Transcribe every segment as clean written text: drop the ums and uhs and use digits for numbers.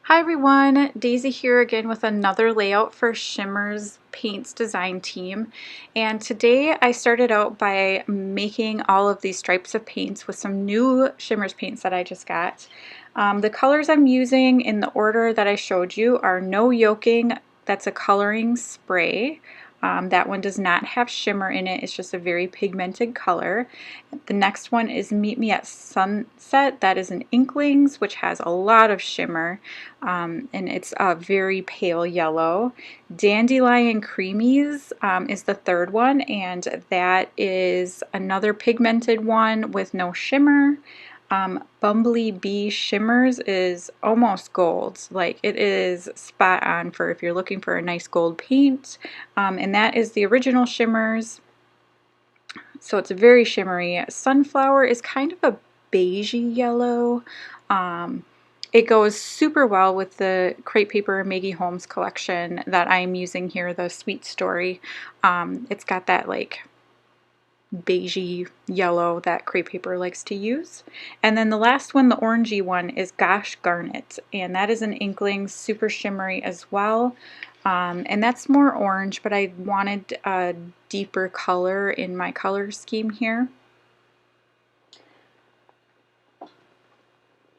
Hi everyone, Daisy here again with another layout for Shimmer's Paints design team. And today I started out by making all of these stripes of paints with some new Shimmer's paints that I just got. The colors I'm using in the order that I showed you are No Yoking, that's a coloring spray. That one does not have shimmer in it, it's just a very pigmented color. The next one is Meet Me at Sunset, that is an Inklings, which has a lot of shimmer, and it's a very pale yellow. Dandelion Creamies is the third one, and that is another pigmented one with no shimmer. Bumblebee Bee Shimmers is almost gold. Like, it is spot on for if you're looking for a nice gold paint. And that is the original Shimmers. So it's very shimmery. Sunflower is kind of a beigey yellow. It goes super well with the crepe paper Maggie Holmes collection that I'm using here, the Sweet Story. It's got that like beigey yellow that crepe paper likes to use. And then the last one, the orangey one, is Gosh Garnet, and that is an Inkling, super shimmery as well. And that's more orange, but I wanted a deeper color in my color scheme here.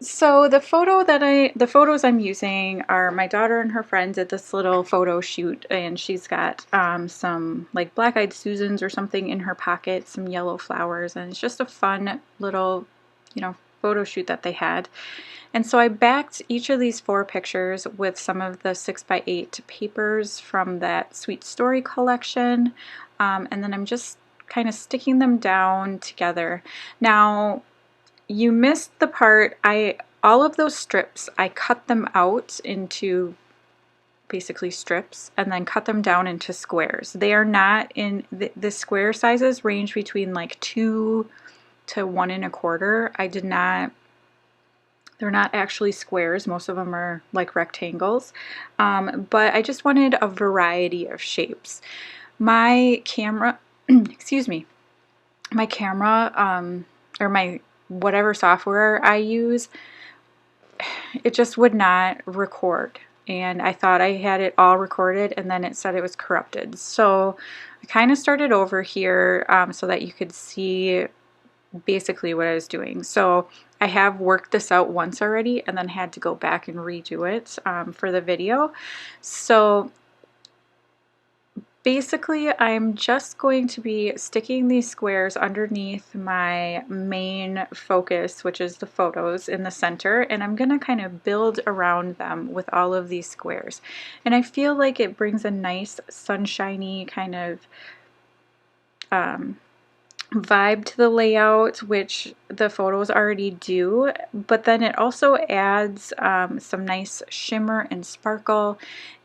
So the photos I'm using are my daughter and her friend did this little photo shoot, and she's got some like black-eyed Susans or something in her pocket, some yellow flowers, and it's just a fun little, photo shoot that they had. And so I backed each of these 4 pictures with some of the 6x8 papers from that Sweet Story collection, and then I'm just kind of sticking them down together. Now, you missed the part, all of those strips, I cut them out into basically strips and then cut them down into squares. They are not in, the square sizes range between like 2 to 1 1/4. They're not actually squares, most of them are like rectangles, but I just wanted a variety of shapes. My camera, excuse me, my camera, or my whatever software I use, it just would not record. And I thought I had it all recorded, and then it said it was corrupted. So I kind of started over here so that you could see basically what I was doing. So I have worked this out once already and then had to go back and redo it for the video. So basically, I'm just going to be sticking these squares underneath my main focus, which is the photos in the center, and I'm going to kind of build around them with all of these squares. And I feel like it brings a nice sunshiny kind of vibe to the layout, which the photos already do, but then it also adds some nice shimmer and sparkle,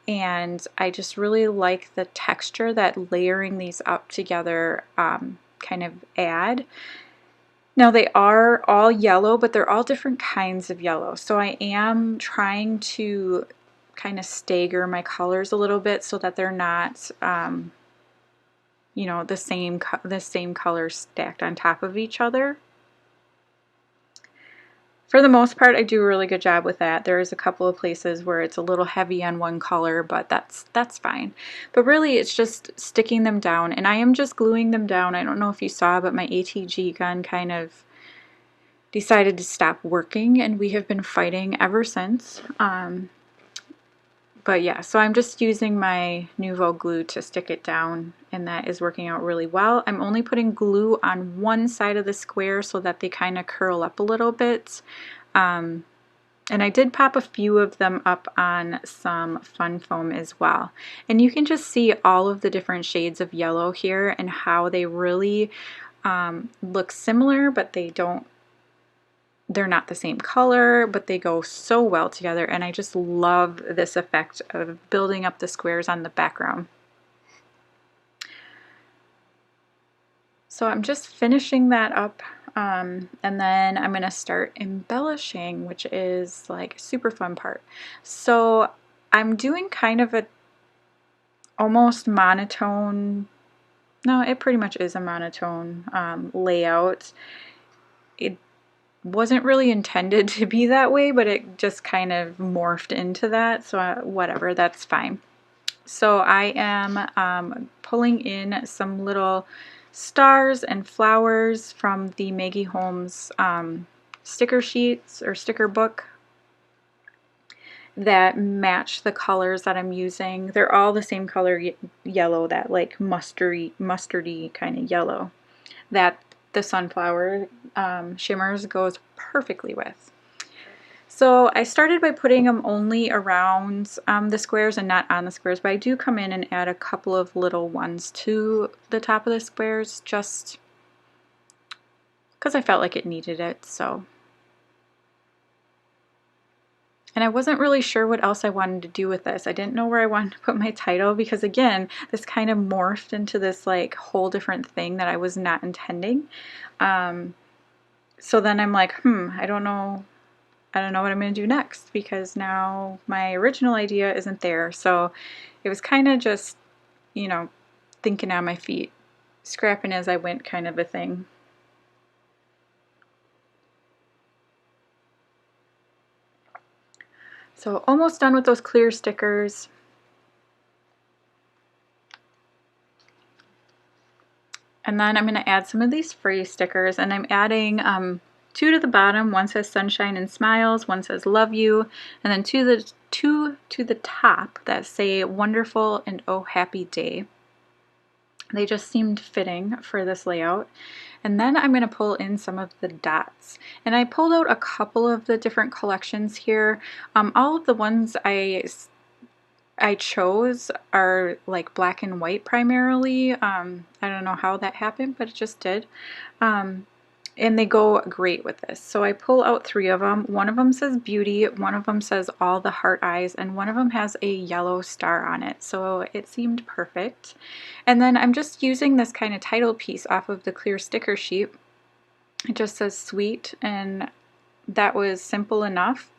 and I just really like the texture that layering these up together kind of add. Now they are all yellow, but they're all different kinds of yellow, so I am trying to kind of stagger my colors a little bit so that they're not the same colors stacked on top of each other. For the most part, I do a really good job with that. There's a couple of places where it's a little heavy on one color, but that's fine. But really, it's just sticking them down, and I am just gluing them down. I don't know if you saw, but my ATG gun kind of decided to stop working, and we have been fighting ever since. But yeah, so I'm just using my Nuvo glue to stick it down, and that is working out really well. I'm only putting glue on one side of the square so that they kind of curl up a little bit. And I did pop a few of them up on some fun foam as well. And you can just see all of the different shades of yellow here and how they really look similar, but they're not the same color, but they go so well together, and I just love this effect of building up the squares on the background. So I'm just finishing that up, and then I'm gonna start embellishing, which is like a super fun part. So I'm doing kind of a almost monotone, no, it pretty much is a monotone layout. wasn't really intended to be that way, but it just kind of morphed into that, so whatever, that's fine. So I am pulling in some little stars and flowers from the Maggie Holmes sticker sheets or sticker book that match the colors that I'm using. They're all the same color yellow, that like mustardy kind of yellow that the sunflower shimmers goes perfectly with. So I started by putting them only around the squares and not on the squares, but I do come in and add a couple of little ones to the top of the squares just because I felt like it needed it. And I wasn't really sure what else I wanted to do with this. I didn't know where I wanted to put my title because, again, this kind of morphed into this like whole different thing that I was not intending. So then I'm like, I don't know what I'm going to do next, because now my original idea isn't there. So it was kind of just, you know, thinking on my feet, scrapping as I went kind of a thing. So almost done with those clear stickers. And then I'm going to add some of these free stickers, and I'm adding 2 to the bottom. One says sunshine and smiles, one says love you, and then two to the top that say wonderful and oh happy day. They just seemed fitting for this layout. And then I'm going to pull in some of the dots. And I pulled out a couple of the different collections here. All of the ones I chose are like black and white primarily. I don't know how that happened, but it just did. And they go great with this. So I pull out 3 of them. One of them says beauty, one of them says all the heart eyes, and one of them has a yellow star on it. So it seemed perfect. And then I'm just using this kind of title piece off of the clear sticker sheet. It just says sweet, and that was simple enough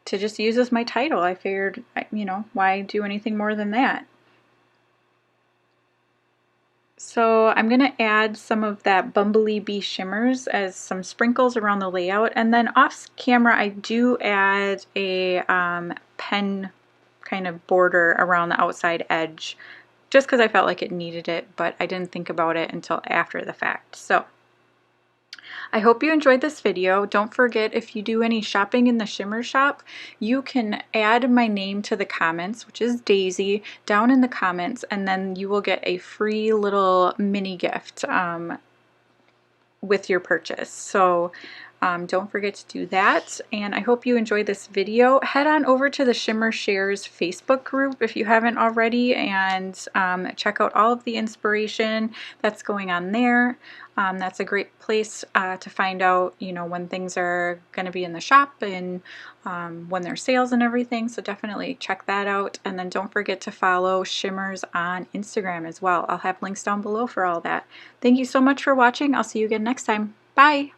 to just use as my title. I figured, you know, why do anything more than that? So I'm going to add some of that Bumblebee Bee shimmers as some sprinkles around the layout, and then off camera I do add a pen kind of border around the outside edge just because I felt like it needed it, but I didn't think about it until after the fact. So I hope you enjoyed this video. Don't forget, if you do any shopping in the Shimmer Shop, you can add my name to the comments, which is Daisy, down in the comments, and then you will get a free little mini gift with your purchase. So don't forget to do that, and I hope you enjoyed this video. Head on over to the Shimmer Shares Facebook group if you haven't already, and check out all of the inspiration that's going on there. That's a great place to find out, you know, when things are going to be in the shop and when there's sales and everything. So definitely check that out, and then don't forget to follow Shimmers on Instagram as well. I'll have links down below for all that. Thank you so much for watching. I'll see you again next time. Bye!